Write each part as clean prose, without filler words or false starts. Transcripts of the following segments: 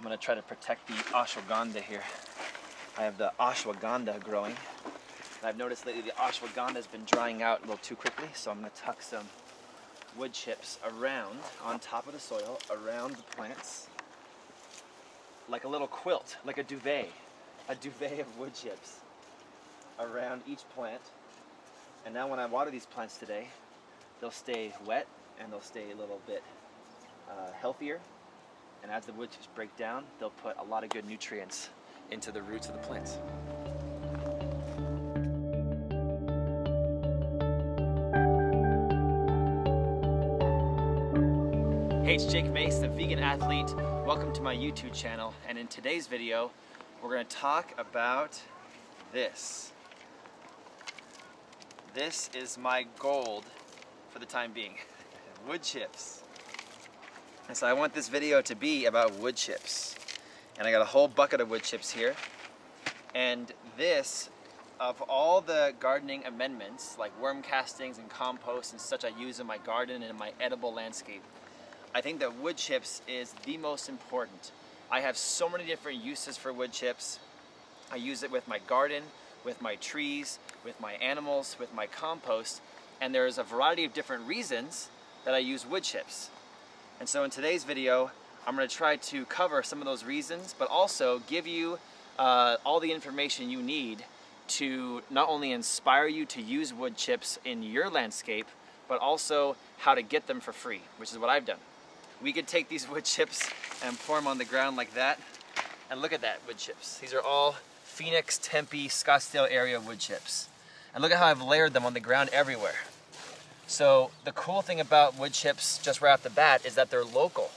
going to try to protect the ashwagandha here. I have the ashwagandha growing. And I've noticed lately the ashwagandha has been drying out a little too quickly, so I'm going to tuck some wood chips around, on top of the soil, around the plants, like a little quilt, like a duvet of wood chips around each plant. And now when I water these plants today, they'll stay wet and they'll stay a little bit healthier. And as the wood chips break down, they'll put a lot of good nutrients into the roots of the plants. Hey, it's Jake Mace, the vegan athlete. Welcome to my YouTube channel. And in today's video, we're going to talk about this. This is my gold for the time being. Wood chips. And so I want this video to be about wood chips. And I got a whole bucket of wood chips here. And this, of all the gardening amendments, like worm castings and compost and such I use in my garden and in my edible landscape, I think that wood chips is the most important. I have so many different uses for wood chips. I use it with my garden, with my trees, with my animals, with my compost, and there's a variety of different reasons that I use wood chips. And so in today's video, I'm going to try to cover some of those reasons, but also give you all the information you need to not only inspire you to use wood chips in your landscape, but also how to get them for free, which is what I've done. We could take these wood chips and pour them on the ground like that, and look at that, wood chips. These are all Phoenix, Tempe, Scottsdale area wood chips. And look at how I've layered them on the ground everywhere. So the cool thing about wood chips, just right off the bat, is that they're local.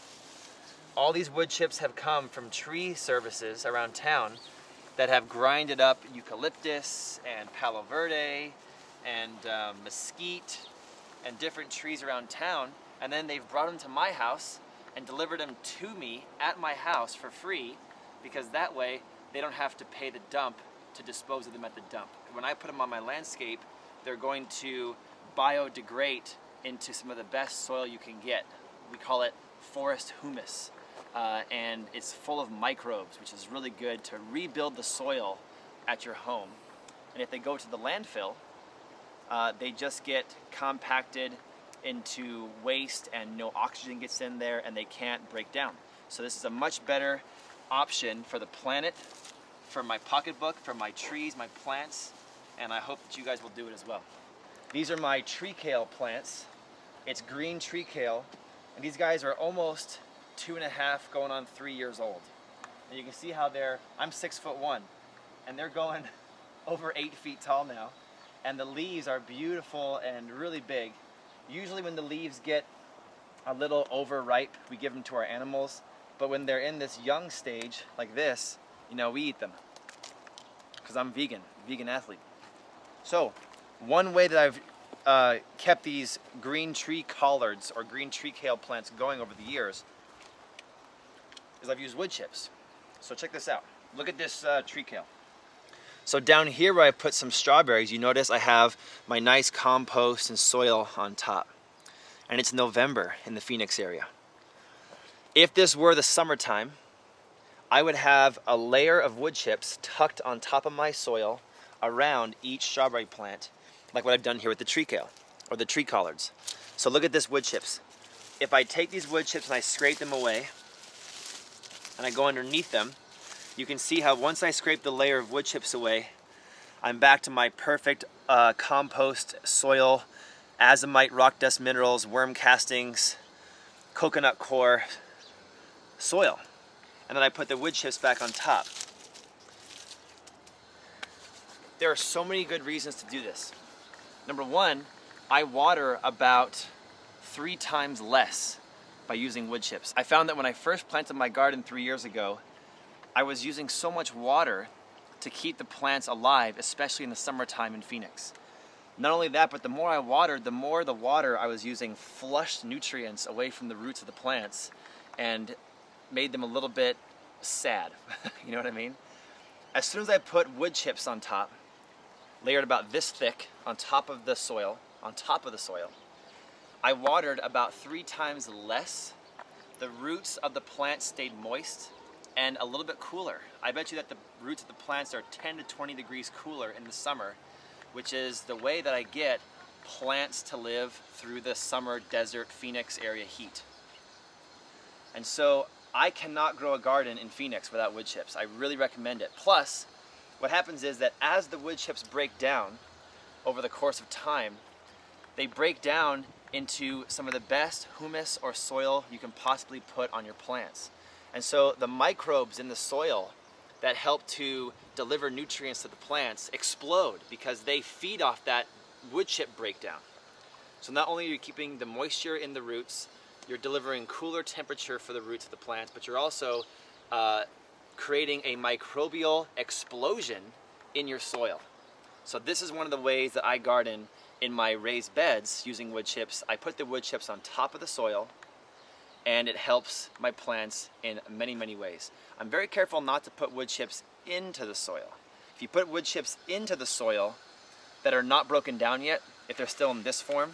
All these wood chips have come from tree services around town that have grinded up eucalyptus and palo verde and mesquite and different trees around town, and then they've brought them to my house and delivered them to me at my house for free, because that way they don't have to pay the dump to dispose of them at the dump. When I put them on my landscape, they're going to biodegrade into some of the best soil you can get. We call it forest humus, and it's full of microbes, which is really good to rebuild the soil at your home. And if they go to the landfill, they just get compacted into waste and no oxygen gets in there and they can't break down. So this is a much better option for the planet, for my pocketbook, for my trees, my plants, and I hope that you guys will do it as well. These are my tree kale plants. It's green tree kale, and these guys are almost 2.5 going on 3 years old. And you can see how I'm 6'1", and they're going over 8 feet tall now. And the leaves are beautiful and really big. Usually when the leaves get a little overripe, we give them to our animals. But when they're in this young stage, like this, we eat them. Because I'm vegan athlete. So, one way that I've kept these green tree collards or green tree kale plants going over the years is I've used wood chips. So check this out. Look at this tree kale. So down here where I put some strawberries, you notice I have my nice compost and soil on top. And it's November in the Phoenix area. If this were the summertime, I would have a layer of wood chips tucked on top of my soil around each strawberry plant, like what I've done here with the tree kale or the tree collards. So look at this wood chips. If I take these wood chips and I scrape them away and I go underneath them, you can see how once I scrape the layer of wood chips away, I'm back to my perfect compost soil, azomite, rock dust minerals, worm castings, coconut core soil. And then I put the wood chips back on top. There are so many good reasons to do this. Number one, I water about 3 times less by using wood chips. I found that when I first planted my garden 3 years ago, I was using so much water to keep the plants alive, especially in the summertime in Phoenix. Not only that, but the more I watered, the more the water I was using flushed nutrients away from the roots of the plants and made them a little bit sad. You know what I mean? As soon as I put wood chips on top, layered about this thick on top of the soil, I watered about 3 times less. The roots of the plant stayed moist, and a little bit cooler. I bet you that the roots of the plants are 10 to 20 degrees cooler in the summer, which is the way that I get plants to live through the summer desert Phoenix area heat. And so I cannot grow a garden in Phoenix without wood chips. I really recommend it. Plus, what happens is that as the wood chips break down over the course of time, they break down into some of the best humus or soil you can possibly put on your plants. And so the microbes in the soil that help to deliver nutrients to the plants explode because they feed off that wood chip breakdown. So not only are you keeping the moisture in the roots, you're delivering cooler temperature for the roots of the plants, but you're also creating a microbial explosion in your soil. So this is one of the ways that I garden in my raised beds using wood chips. I put the wood chips on top of the soil, and it helps my plants in many, many ways. I'm very careful not to put wood chips into the soil. If you put wood chips into the soil that are not broken down yet, if they're still in this form,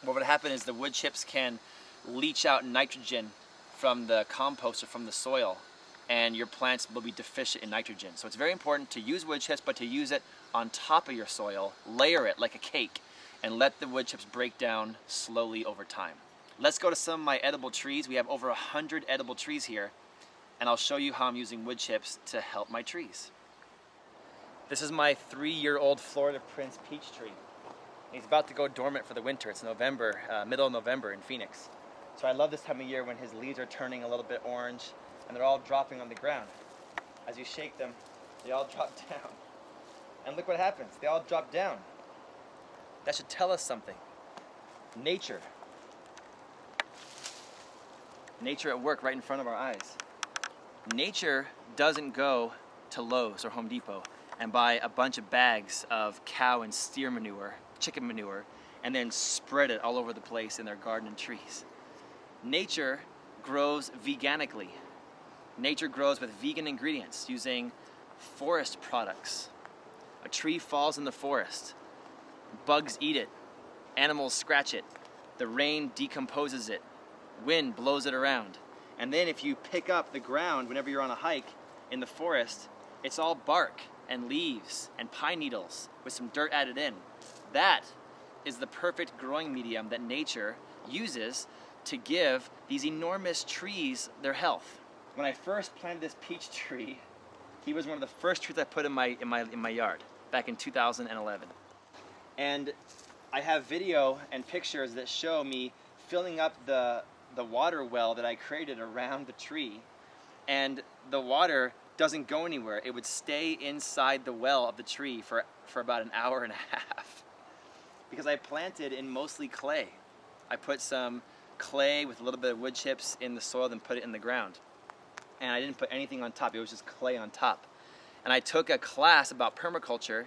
what would happen is the wood chips can leach out nitrogen from the compost or from the soil, and your plants will be deficient in nitrogen. So it's very important to use wood chips, but to use it on top of your soil, layer it like a cake, and let the wood chips break down slowly over time. Let's go to some of my edible trees. We have over 100 edible trees here, and I'll show you how I'm using wood chips to help my trees. This is my 3-year-old Florida Prince peach tree. He's about to go dormant for the winter. It's November, middle of November in Phoenix. So I love this time of year when his leaves are turning a little bit orange and they're all dropping on the ground. As you shake them, they all drop down. And look what happens, they all drop down. That should tell us something. Nature. Nature at work right in front of our eyes. Nature doesn't go to Lowe's or Home Depot and buy a bunch of bags of cow and steer manure, chicken manure, and then spread it all over the place in their garden and trees. Nature grows veganically. Nature grows with vegan ingredients using forest products. A tree falls in the forest. Bugs eat it. Animals scratch it. The rain decomposes it. Wind blows it around. And then if you pick up the ground whenever you're on a hike in the forest, it's all bark and leaves and pine needles with some dirt added in. That is the perfect growing medium that nature uses to give these enormous trees their health. When I first planted this peach tree, he was one of the first trees I put in my yard back in 2011. And I have video and pictures that show me filling up the water well that I created around the tree, and the water doesn't go anywhere. It would stay inside the well of the tree for about an hour and a half because I planted in mostly clay. I put some clay with a little bit of wood chips in the soil, then put it in the ground. And I didn't put anything on top, it was just clay on top. And I took a class about permaculture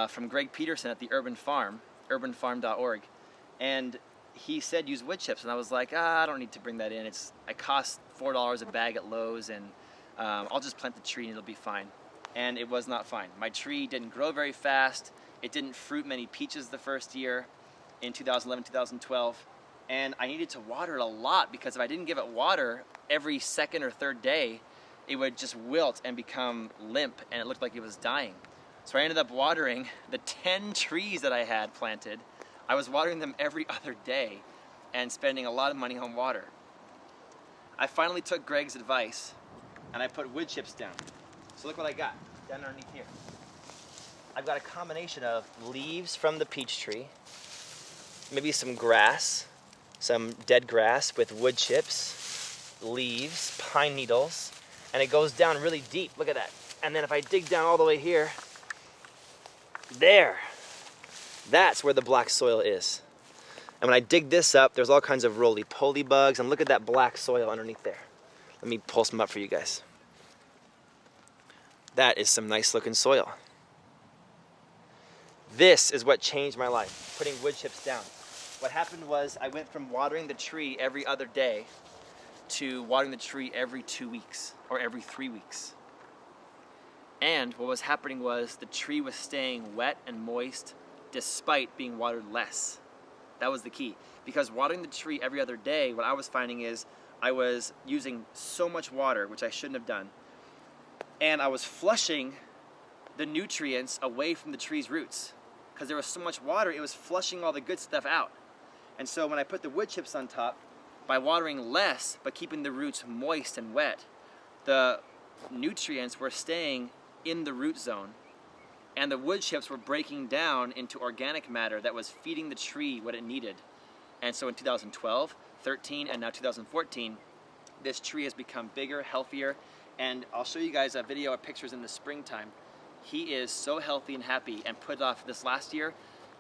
from Greg Peterson at the Urban Farm, urbanfarm.org, and he said use wood chips, and I was like, I don't need to bring that in. It costs $4 a bag at Lowe's, and I'll just plant the tree and it'll be fine. And it was not fine. My tree didn't grow very fast. It didn't fruit many peaches the first year in 2011, 2012. And I needed to water it a lot because if I didn't give it water every second or third day, it would just wilt and become limp and it looked like it was dying. So I ended up watering the 10 trees that I had planted. I was watering them every other day and spending a lot of money on water. I finally took Greg's advice and I put wood chips down. So look what I got down underneath here. I've got a combination of leaves from the peach tree, maybe some grass, some dead grass with wood chips, leaves, pine needles, and it goes down really deep. Look at that. And then if I dig down all the way here, there, that's where the black soil is. And when I dig this up, there's all kinds of roly-poly bugs, and look at that black soil underneath there. Let me pull some up for you guys. That is some nice looking soil. This is what changed my life, putting wood chips down. What happened was I went from watering the tree every other day to watering the tree every 2 weeks or every 3 weeks. And what was happening was the tree was staying wet and moist despite being watered less. That was the key. Because watering the tree every other day, what I was finding is I was using so much water, which I shouldn't have done, and I was flushing the nutrients away from the tree's roots. Because there was so much water, it was flushing all the good stuff out. And so when I put the wood chips on top, by watering less but keeping the roots moist and wet, the nutrients were staying in the root zone, and the wood chips were breaking down into organic matter that was feeding the tree what it needed. And so in 2012, 13, and now 2014, this tree has become bigger, healthier, and I'll show you guys a video of pictures in the springtime. He is so healthy and happy, and put off this last year,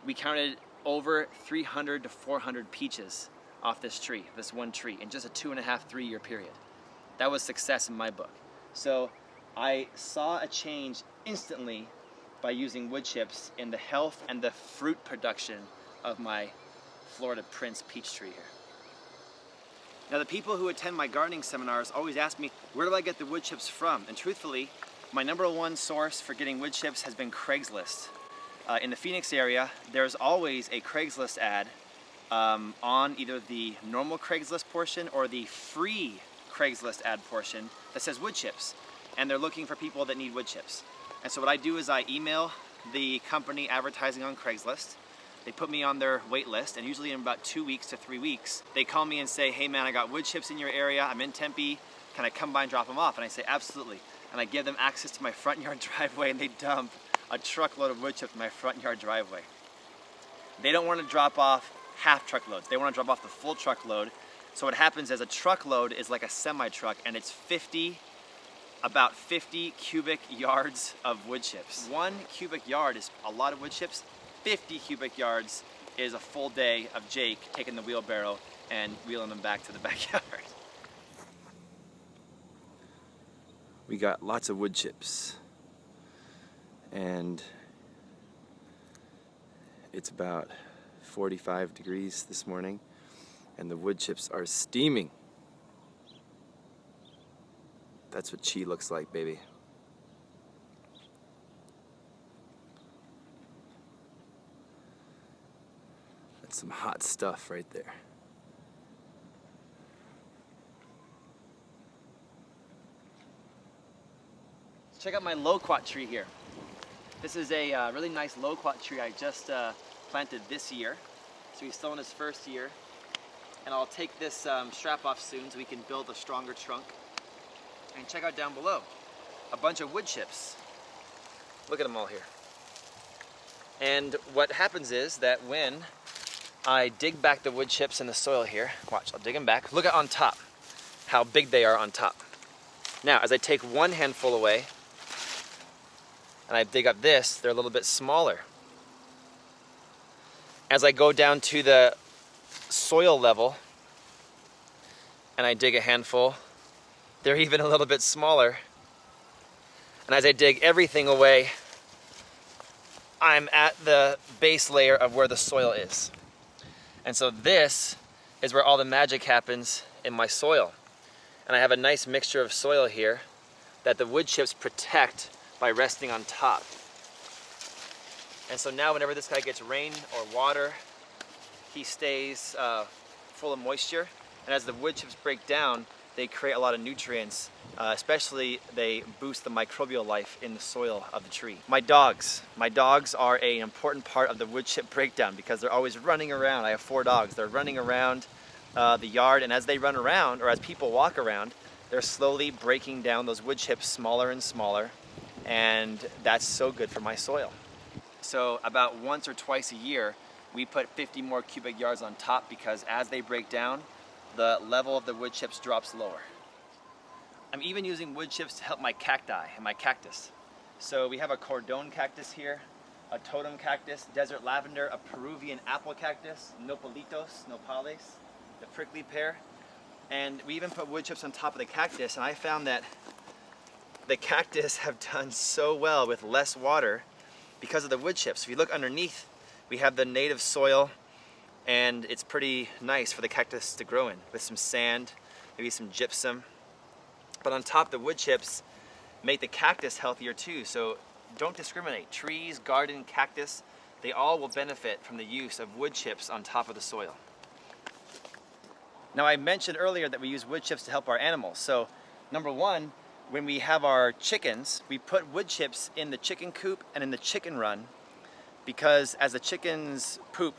we counted over 300 to 400 peaches off this tree, this one tree, in just a 2.5, 3 year period. That was success in my book. So I saw a change instantly by using wood chips in the health and the fruit production of my Florida Prince peach tree here. Now the people who attend my gardening seminars always ask me, where do I get the wood chips from? And truthfully, my #1 source for getting wood chips has been Craigslist. In the Phoenix area, there's always a Craigslist ad on either the normal Craigslist portion or the free Craigslist ad portion that says wood chips. And they're looking for people that need wood chips. And so what I do is I email the company advertising on Craigslist. They put me on their wait list, and usually in about 2 weeks to 3 weeks, they call me and say, hey man, I got wood chips in your area, I'm in Tempe, can I come by and drop them off? And I say, absolutely. And I give them access to my front yard driveway, and they dump a truckload of wood chips in my front yard driveway. They don't want to drop off half truckloads. They want to drop off the full truckload. So what happens is a truckload is like a semi-truck, and it's about 50 cubic yards of wood chips. 1 cubic yard is a lot of wood chips. 50 cubic yards is a full day of Jake taking the wheelbarrow and wheeling them back to the backyard. We got lots of wood chips, and it's about 45 degrees this morning, and the wood chips are steaming. That's what chi looks like, baby. That's some hot stuff right there. Check out my loquat tree here. This is a really nice loquat tree I just planted this year. So he's still in his first year. And I'll take this strap off soon so we can build a stronger trunk. And check out down below, a bunch of wood chips. Look at them all here. And what happens is that when I dig back the wood chips in the soil here, watch, I'll dig them back. Look at on top, how big they are on top. Now, as I take one handful away, and I dig up this, they're a little bit smaller. As I go down to the soil level, and I dig a handful, they're even a little bit smaller. And as I dig everything away, I'm at the base layer of where the soil is. And so this is where all the magic happens in my soil. And I have a nice mixture of soil here that the wood chips protect by resting on top. And so now whenever this guy gets rain or water, he stays full of moisture. And as the wood chips break down, they create a lot of nutrients, especially they boost the microbial life in the soil of the tree. My dogs are an important part of the wood chip breakdown because they're always running around. I have 4 dogs. They're running around the yard, and as they run around, or as people walk around, they're slowly breaking down those wood chips smaller and smaller, and that's so good for my soil. So about once or twice a year, we put 50 more cubic yards on top because as they break down, the level of the wood chips drops lower. I'm even using wood chips to help my cacti and my cactus. So we have a cordon cactus here, a totem cactus, desert lavender, a Peruvian apple cactus, nopalitos, nopales, the prickly pear. And we even put wood chips on top of the cactus, and I found that the cactus have done so well with less water because of the wood chips. If you look underneath, we have the native soil, and it's pretty nice for the cactus to grow in with some sand, maybe some gypsum. But on top, the wood chips make the cactus healthier too, so don't discriminate. Trees, garden, cactus, they all will benefit from the use of wood chips on top of the soil. Now I mentioned earlier that we use wood chips to help our animals. So number one, when we have our chickens, we put wood chips in the chicken coop and in the chicken run, because as the chickens poop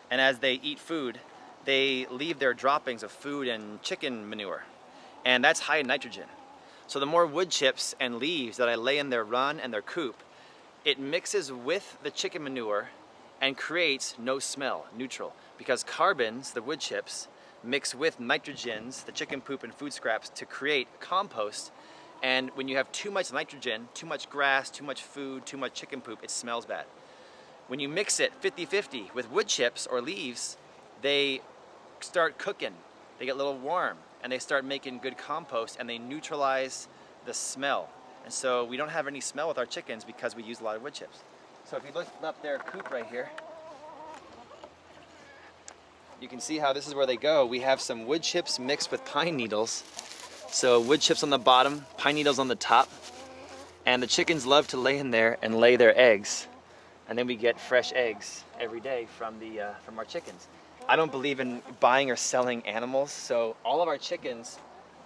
and as they eat food, they leave their droppings of food and chicken manure, and that's high in nitrogen. So the more wood chips and leaves that I lay in their run and their coop, it mixes with the chicken manure and creates no smell, neutral, because carbons, the wood chips, mix with nitrogens, the chicken poop and food scraps, to create compost. And when you have too much nitrogen, too much grass, too much food, too much chicken poop, it smells bad. When you mix it 50-50 with wood chips or leaves, they start cooking, they get a little warm, and they start making good compost, and they neutralize the smell. And so we don't have any smell with our chickens because we use a lot of wood chips. So if you look up their coop right here, you can see how this is where they go. We have some wood chips mixed with pine needles. So wood chips on the bottom, pine needles on the top, and the chickens love to lay in there and lay their eggs. And then we get fresh eggs every day from our chickens. I don't believe in buying or selling animals, so all of our chickens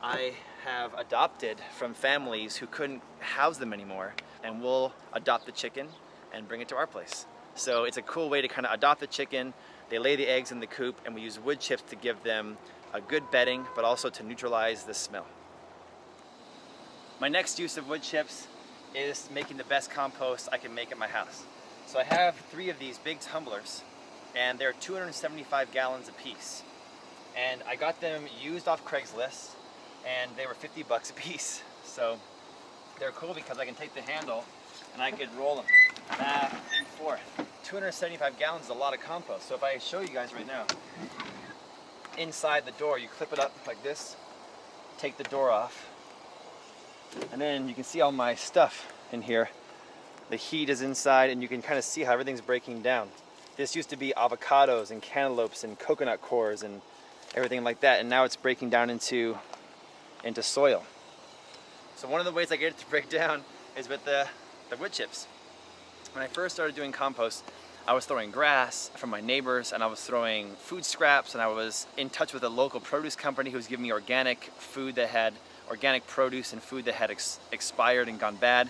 I have adopted from families who couldn't house them anymore, and we'll adopt the chicken and bring it to our place. So it's a cool way to kind of adopt the chicken. They lay the eggs in the coop, and we use wood chips to give them a good bedding, but also to neutralize the smell. My next use of wood chips is making the best compost I can make at my house. So I have 3 of these big tumblers, and they're 275 gallons a piece. And I got them used off Craigslist, and they were 50 bucks a piece. So they're cool because I can take the handle and I could roll them back and forth. 275 gallons is a lot of compost. So if I show you guys right now, inside the door, you clip it up like this, take the door off, and then you can see all my stuff in here. The heat is inside, and you can kind of see how everything's breaking down. This used to be avocados and cantaloupes and coconut cores and everything like that, and now it's breaking down into soil. So one of the ways I get it to break down is with the wood chips. When I first started doing compost, I was throwing grass from my neighbors, and I was throwing food scraps, and I was in touch with a local produce company who was giving me organic food that had organic produce and food that had expired and gone bad.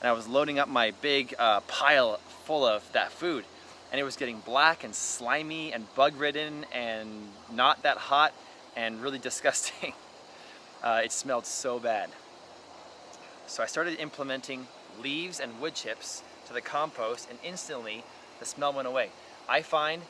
And I was loading up my big pile full of that food, and it was getting black and slimy and bug ridden and not that hot and really disgusting. It smelled so bad. So I started implementing leaves and wood chips to the compost, and instantly the smell went away. I find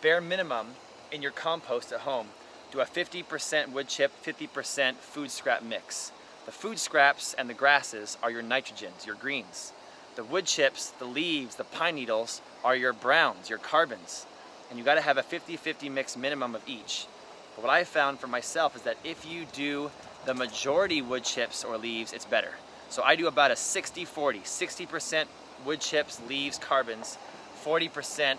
bare minimum in your compost at home, do a 50% wood chip, 50% food scrap mix. The food scraps and the grasses are your nitrogens, your greens. The wood chips, the leaves, the pine needles are your browns, your carbons. And you gotta have a 50-50 mix minimum of each. But what I found for myself is that if you do the majority wood chips or leaves, it's better. So I do about a 60-40, 60% wood chips, leaves, carbons, 40%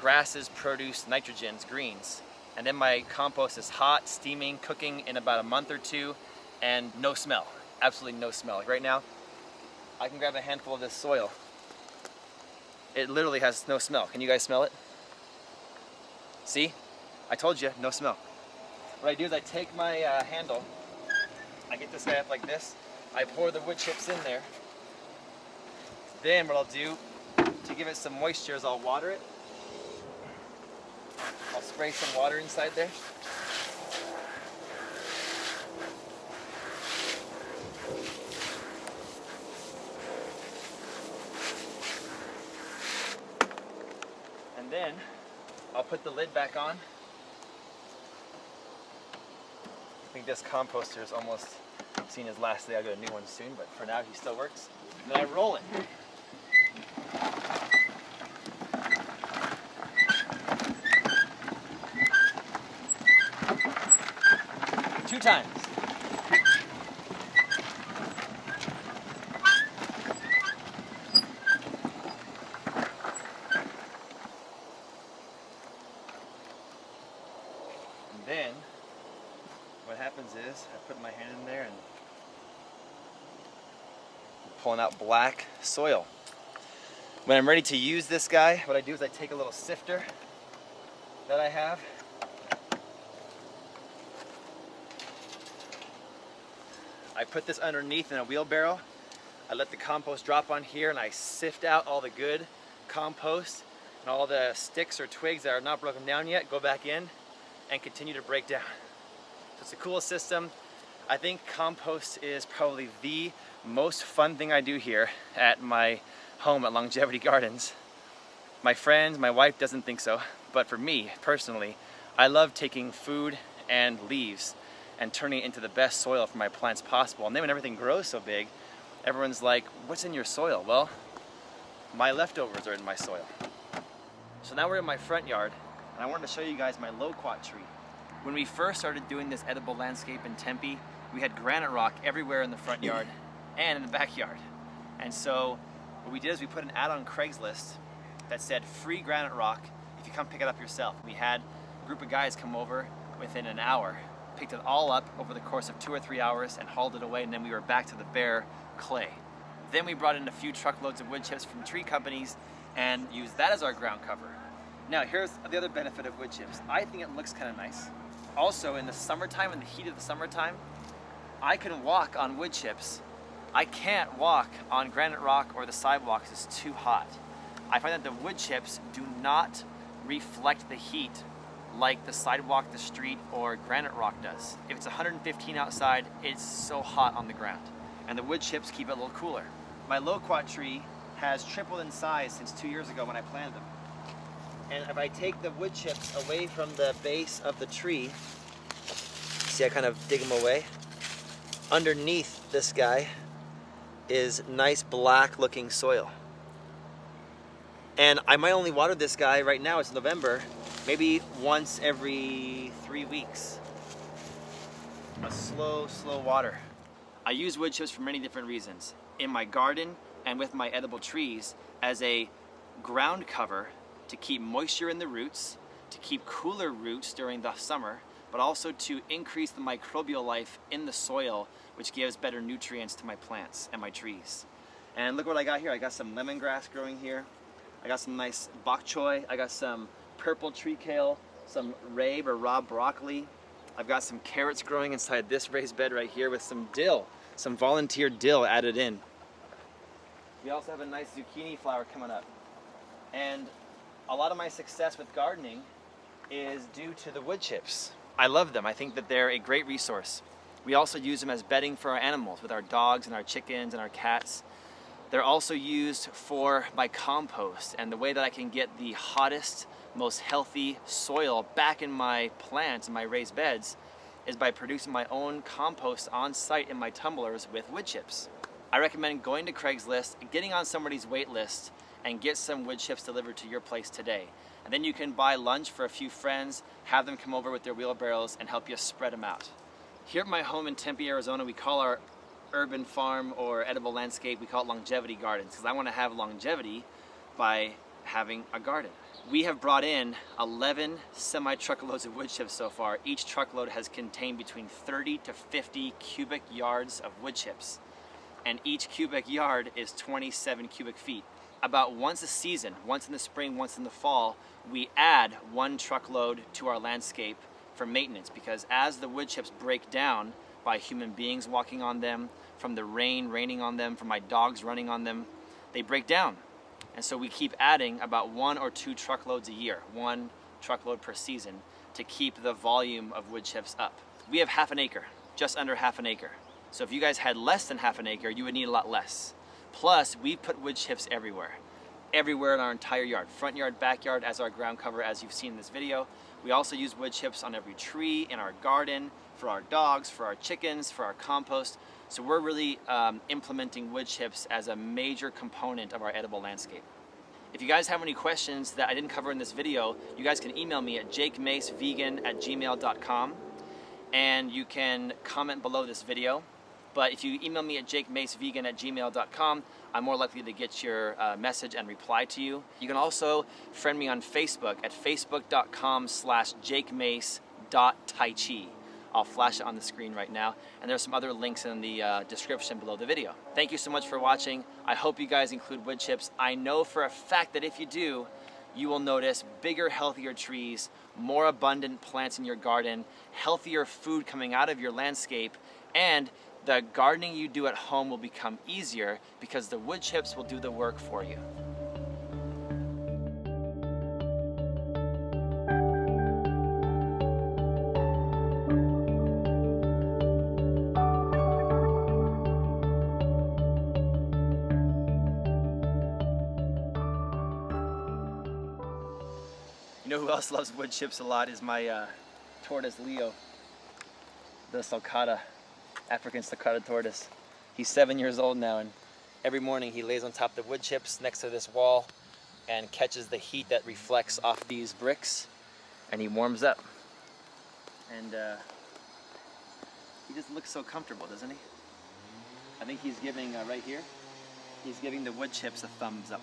grasses, produce, nitrogens, greens. And then my compost is hot, steaming, cooking in about a month or 2, and no smell, absolutely no smell. Like right now, I can grab a handful of this soil. It literally has no smell. Can you guys smell it? See? I told you, no smell. What I do is I take my handle, I get this guy up like this, I pour the wood chips in there. Then what I'll do to give it some moisture is I'll water it. I'll spray some water inside there. And then I'll put the lid back on. I think this composter is almost seen his last day. I'll get a new one soon, but for now he still works. And then I roll it. Two times. And then what happens is I put my hand in there and I'm pulling out black soil. When I'm ready to use this guy, what I do is I take a little sifter that I have I put this underneath in a wheelbarrow. I let the compost drop on here and I sift out all the good compost and all the sticks or twigs that are not broken down yet, go back in and continue to break down. So it's a cool system. I think compost is probably the most fun thing I do here at my home at Longevity Gardens. My friends, my wife doesn't think so, but for me personally, I love taking food and leaves and turning it into the best soil for my plants possible. And then when everything grows so big, everyone's like, what's in your soil? Well, my leftovers are in my soil. So now we're in my front yard, and I wanted to show you guys my loquat tree. When we first started doing this edible landscape in Tempe, we had granite rock everywhere in the front yard and in the backyard. And so what we did is we put an ad on Craigslist that said free granite rock if you come pick it up yourself. We had a group of guys come over within an hour, picked it all up over the course of 2 or 3 hours and hauled it away, and then we were back to the bare clay. Then we brought in a few truckloads of wood chips from tree companies and used that as our ground cover. Now here's the other benefit of wood chips. I think it looks kind of nice. Also in the summertime, in the heat of the summertime, I can walk on wood chips. I can't walk on granite rock or the sidewalks, it's too hot. I find that the wood chips do not reflect the heat like the sidewalk, the street, or granite rock does. If it's 115 outside, it's so hot on the ground. And the wood chips keep it a little cooler. My loquat tree has tripled in size since 2 years ago when I planted them. And if I take the wood chips away from the base of the tree, see I kind of dig them away? Underneath this guy is nice black looking soil. And I might only water this guy right now, it's November, maybe once every 3 weeks. A slow water. I use wood chips for many different reasons. In my garden and with my edible trees as a ground cover to keep moisture in the roots, to keep cooler roots during the summer, but also to increase the microbial life in the soil, which gives better nutrients to my plants and my trees. And look what I got here. I got some lemongrass growing here. I got some nice bok choy. I got some purple tree kale, some rabe or raw broccoli. I've got some carrots growing inside this raised bed right here with some dill, some volunteer dill added in. We also have a nice zucchini flower coming up. And a lot of my success with gardening is due to the wood chips. I love them. I think that they're a great resource. We also use them as bedding for our animals with our dogs and our chickens and our cats. They're also used for my compost, and the way that I can get the hottest, most healthy soil back in my plants and my raised beds is by producing my own compost on site in my tumblers with wood chips. I recommend going to Craigslist, getting on somebody's wait list, and get some wood chips delivered to your place today. And then you can buy lunch for a few friends, have them come over with their wheelbarrows and help you spread them out. Here at my home in Tempe, Arizona, we call our urban farm or edible landscape, we call it Longevity Gardens, because I want to have longevity by having a garden. We have brought in 11 semi-truckloads of wood chips so far. Each truckload has contained between 30 to 50 cubic yards of wood chips, and each cubic yard is 27 cubic feet. About once a season, once in the spring, once in the fall, we add 1 truckload to our landscape for maintenance, because as the wood chips break down by human beings walking on them, from the rain raining on them, from my dogs running on them, they break down. And so we keep adding about 1 or 2 truckloads a year, 1 truckload per season, to keep the volume of wood chips up. We have half an acre, just under half an acre. So if you guys had less than half an acre, you would need a lot less. Plus, we put wood chips everywhere in our entire yard, front yard, backyard as our ground cover, as you've seen in this video. We also use wood chips on every tree in our garden, for our dogs, for our chickens, for our compost. So we're really implementing wood chips as a major component of our edible landscape. If you guys have any questions that I didn't cover in this video, you guys can email me at jakemacevegan@gmail.com, and you can comment below this video. But if you email me at jakemacevegan@gmail.com, I'm more likely to get your message and reply to you. You can also friend me on Facebook at facebook.com/jakemace.taichi. I'll flash it on the screen right now, and there's some other links in the description below the video. Thank you so much for watching. I hope you guys include wood chips. I know for a fact that if you do, you will notice bigger, healthier trees, more abundant plants in your garden, healthier food coming out of your landscape, and the gardening you do at home will become easier because the wood chips will do the work for you. You know who else loves wood chips a lot is my tortoise Leo, the sulcata, African sulcata tortoise. He's 7 years old now, and every morning he lays on top of the wood chips next to this wall and catches the heat that reflects off these bricks, and he warms up. And he just looks so comfortable, doesn't he? I think he's giving, right here, he's giving the wood chips a thumbs up.